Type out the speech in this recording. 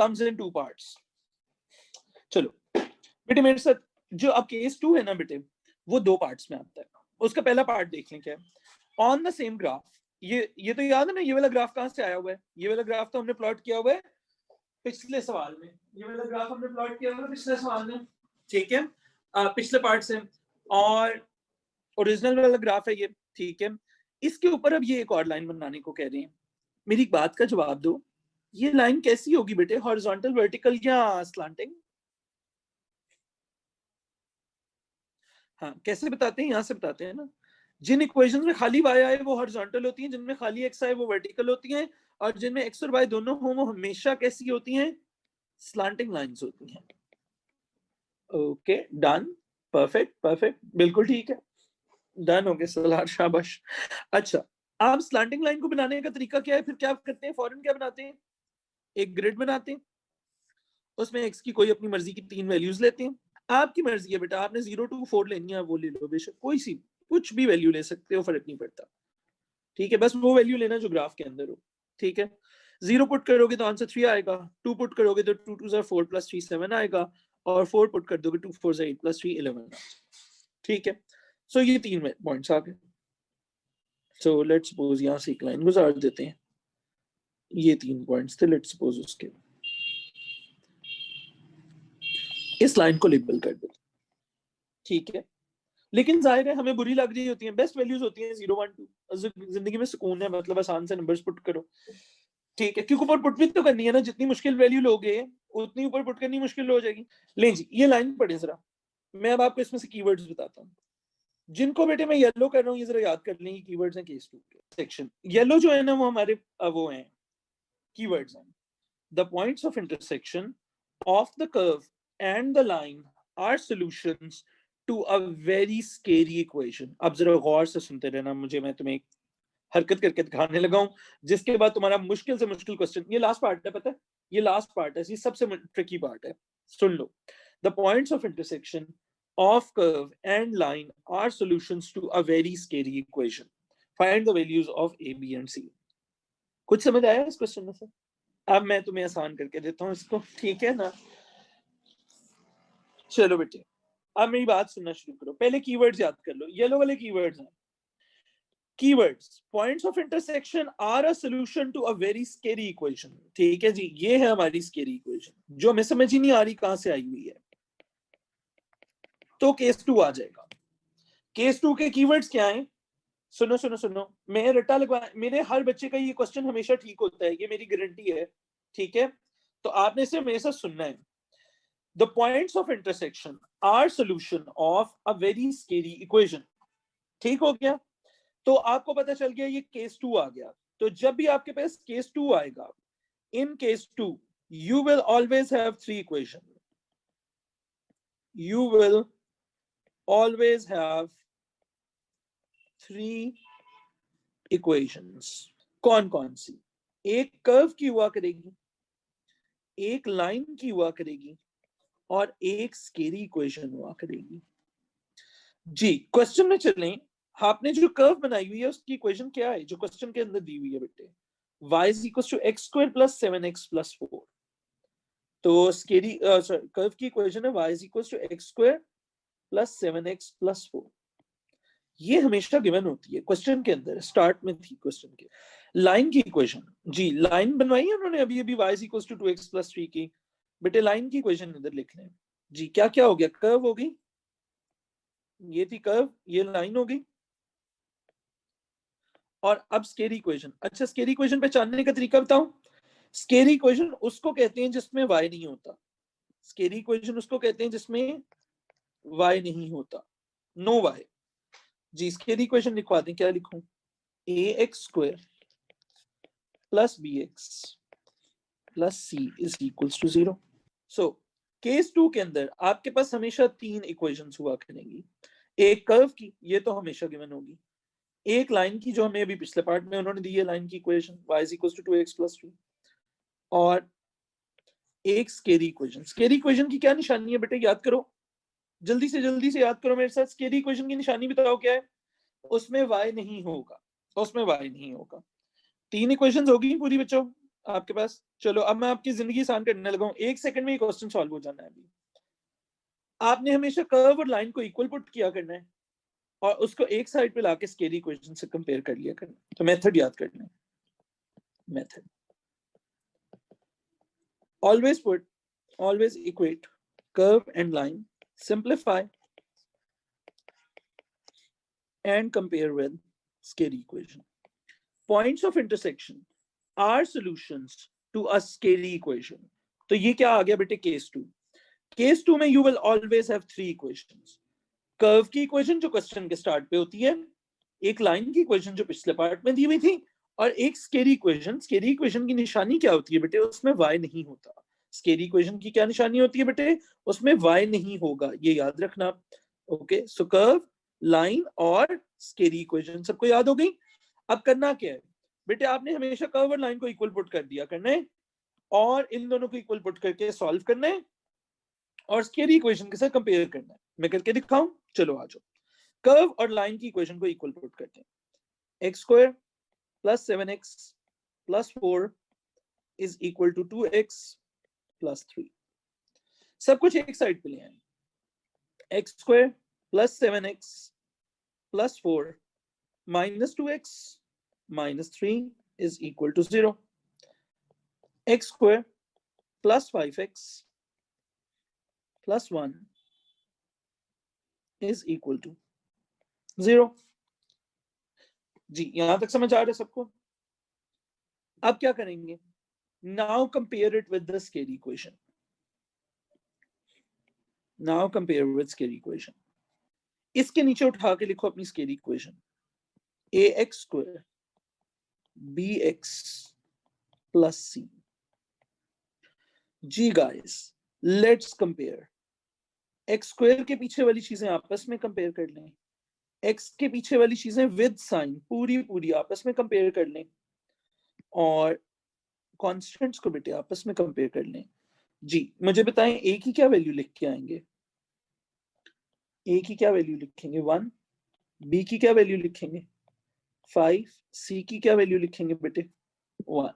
comes in 2 parts. चलो बेटे मेरे साथ जो अब केस 2 है ना बेटे, वो 2 पार्ट्स में आता है. उसका पहला पार्ट देख लें क्या है. ऑन द सेम ग्राफ, ये तो याद है ना, ये वाला ग्राफ कहाँ से आया हुआ है? ये वाला ग्राफ तो हमने प्लॉट किया हुआ है पिछले सवाल में. ये वाला ग्राफ हमने प्लॉट किया हुआ है पिछले सवाल में, ठीक है, पिछले पार्ट से. और ओरिजिनल वाला ग्राफ है ये, ठीक है. इसके ऊपर अब ये एक और लाइन बनाने को कह रहे हैं. मेरी एक बात का जवाब दो, ये लाइन कैसी होगी बेटे, हॉरिजॉन्टल, वर्टिकल या स्लैंटिंग? हाँ, कैसे बताते हैं? यहाँ से बताते हैं ना. जिन इक्वेशंस में खाली y आए वो हॉरिजॉन्टल होती हैं, जिनमें खाली x आए वो वर्टिकल होती हैं, और जिनमें x और y दोनों हो वो हमेशा कैसी होती हैं? स्लैंटिंग लाइंस होती हैं. ओके, डन, परफेक्ट परफेक्ट, बिल्कुल ठीक है, डन हो गया सलार, शाबाश. अच्छा, आप स्लैंटिंग लाइन को बनाने का तरीका क्या है? फिर क्या करते हैं? फौरन क्या बनाते हैं? एक ग्रिड बनाते हैं, उसमें x की कोई अपनी मर्जी की 3 वैल्यूज लेते हैं. आपकी मर्जी है बेटा, आपने 0 to 4 लेनी है वो ले लो, बेशक कोई सी कुछ भी वैल्यू ले सकते हो, फर्क नहीं पड़ता, ठीक है. बस वो वैल्यू लेना जो ग्राफ के अंदर हो, ठीक है. 0 पुट करोगे तो आंसर 3 आएगा, 2 पुट करोगे तो 2 2 4 प्लस 3 7 आएगा, और 4 पुट कर दोगे 2 4 8 प्लस 3 11, ठीक है. सो ये 3 पॉइंट्स आ गए. सो लेट्स सपोज यहाँ से एक लाइन गुजार देते हैं, ये 3 पॉइंट्स थे, लेट्स सपोज उसके इस लाइन को लेबल कर दो, ठीक है. लेकिन जाहिर है हमें बुरी लग रही होती है, बेस्ट वैल्यूज होती हैं 0 1 2, जिंदगी में सुकून है, मतलब आसान से नंबर्स पुट करो, ठीक है. क्योंकि ऊपर पुट भी तो करनी है ना, जितनी मुश्किल वैल्यू लोगे उतनी ऊपर पुट करनी मुश्किल हो जाएगी. ले जी, ये लाइन पढ़े जरा, मैं अब आपको इसमें से कीवर्ड्स बताता हूँ. जिनको बेटे मैं येलो कर रहा हूँ, ये जरा याद कर लें, कीवर्ड्स हैं केस 2 के. सेक्शन येलो जो है ना, वो हमारे वो हैं कीवर्ड्स हैं. The points of intersection of the curve and the line are solutions to a very scary equation. अब जरा गौर से सुनते रहना मुझे, मैं तुम्हें एक हरकत करके दिखाने लगा हूं, जिसके बाद तुम्हारा मुश्किल से मुश्किल क्वेश्चन, ये लास्ट पार्ट है, पता है, ये लास्ट पार्ट है, ये सबसे ट्रिकी पार्ट है, सुन लो. The points of intersection of curve and line are solutions to a very scary equation. Find the values of a, b and c. कुछ समझ आया इस क्वेश्चन में से? अब मैं तुम्हें आसान करके देता हूँ इसको, ठीक है ना. चलो बेटे, अब मेरी बात सुनना शुरू करो. पहले कीवर्ड्स याद कर लो, येलो वाले कीवर्ड्स हैं. Keywords, points of intersection are a solution to a very scary equation. ठीक है जी, ये है हमारी scary equation जो हमें समझ ही नहीं आ रही कहां से आई हुई है. तो केस 2 आ जाएगा. केस 2 के कीवर्ड्स क्या हैं? सुनो सुनो सुनो, मैं रट्टा लगवा, मेरे हर बच्चे का ये क्वेश्चन हमेशा ठीक होता है, ये मेरी गारंटी है, ठीक है. तो आपने इसे हमेशा सुनना है. The points of intersection are solution of a very scary equation. ठीक हो गया. तो आपको पता चल गया ये केस 2 आ गया. तो जब भी आपके पास केस 2 आएगा, in case 2 you will always have 3 equations. You will always have 3 equations. कौन कौन सी? एक कर्व की हुआ करेगी, एक लाइन की हुआ करेगी, और एक स्केरी इक्वेशन हुआ करेगी. जी, क्वेश्चन में चलें. आपने जो कर्व बनाई हुई है उसकी इक्वेशन क्या है जो क्वेश्चन के अंदर दी हुई है बेटे? y is equals to x square plus 7x plus 4. तो स्केरी कर्व की इक्वेशन है y is equals to x square plus 7x plus 4. ये हमेशा गिवन होती है क्वेश्चन के अंदर, स्टार्ट में थी क्वेश्चन के. लाइन की इक्वेशन, जी लाइन बनवाई है उन्होंने अभी अभी, y is equals to 2x plus 3 की. बेटे लाइन की इक्वेशन इधर लिख लें जी. क्या क्या हो गया? कर्व हो गई, ये थी कर्व, ये लाइन हो गई, और अब स्केरी इक्वेशन. अच्छा, स्केरी इक्वेशन पहचानने का तरीका बताऊं. स्केरी इक्वेशन उसको कहते हैं जिसमें y नहीं होता. स्केरी इक्वेशन उसको कहते हैं जिसमें y नहीं होता, नो y. जी, स्केरी इक्वेशन लिखवा दें. क्या लिखूं? ax square plus bx plus c is equals to 0. So case 2 के अंदर आपके पास हमेशा 3 इक्वेशंस हुआ करेंगी. एक कर्व की, ये तो हमेशा गिवन होगी. एक लाइन की, जो हमें अभी पिछले पार्ट में उन्होंने दी है लाइन की equation y is equals to 2x plus 3, और एक स्केरी इक्वेशन. स्केरी इक्वेशन की क्या निशानी है बेटे? याद करो, जल्दी से याद करो मेरे साथ. स्केरी इक्वेशन की निशानी बताओ क्या है? उसमें y नहीं होगा, उसमें y नहीं होगा. 3 इक्वेशंस होगी पूरी बच्चों, आपके पास। चलो अब मैं आपकी जिंदगी आसान करने लगा हूं, 1 सेकंड में ये क्वेश्चन सॉल्व हो जाना है। अभी आपने हमेशा कर्व और लाइन को इक्वल पुट किया करना है और उसको एक साइड पे लाके स्केलर इक्वेशन से कंपेयर कर लिया करना है। तो मेथड याद करना है। Method always equate curve and line, simplify and compare with scalar equation. Points of intersection are solutions to a scalar equation. तो ये क्या आ गया बेटे, केस 2। केस 2 में you will always have 3 equations. Curve की इक्वेशन जो क्वेश्चन के start पे होती है, एक लाइन की इक्वेशन जो पिछले पार्ट में दी हुई थी, और एक स्केलर इक्वेशन। स्केलर इक्वेशन की निशानी क्या होती है बेटे, उसमें y नहीं होता। स्केलर इक्वेशन की क्या निशानी होती है बेटे, उसमें y नहीं होगा, ये याद रखना। ओके, सो कर्व, लाइन और स्केलर इक्वेशन सबको याद हो गई। अब करना क्या है बेटे, आपने हमेशा कर्व और लाइन को इक्वल पुट कर दिया करना है और इन दोनों को इक्वल पुट करके सॉल्व करना है और स्केलर इक्वेशन के साथ कंपेयर करना है। मैं करके दिखाऊं, चलो आ जाओ। कर्व और लाइन की इक्वेशन को इक्वल पुट करते हैं। X square plus 7x plus 4 is equal to 2x plus 3। सब कुछ एक साइड पे ले आए। X square plus 7x plus 4 minus 2x minus 3 is equal to 0। X square plus 5x plus 1 is equal to 0। जी, यहां तक समझ आ रहा है सबको? अब क्या करेंगे, now compare it with the scalar equation. Now compare with scalar equation. इसके नीचे उठा के लिखो अपनी scalar equation, ax square bx plus c। जी guys, let's compare. X square के पीछे वाली चीजें आपस में कंपेयर कर लें, एक्स के पीछे वाली चीजें विद साइन पूरी आपस में कंपेयर कर लें, और कॉन्स्टेंट्स को बेटे आपस में कंपेयर कर लें। जी मुझे बताएं, ए की क्या वैल्यू लिख के आएंगे? ए की क्या वैल्यू लिखेंगे? 1। बी की क्या वैल्यू लिखेंगे? 5। सी की क्या वैल्यू लिखेंगे बेटे? 1।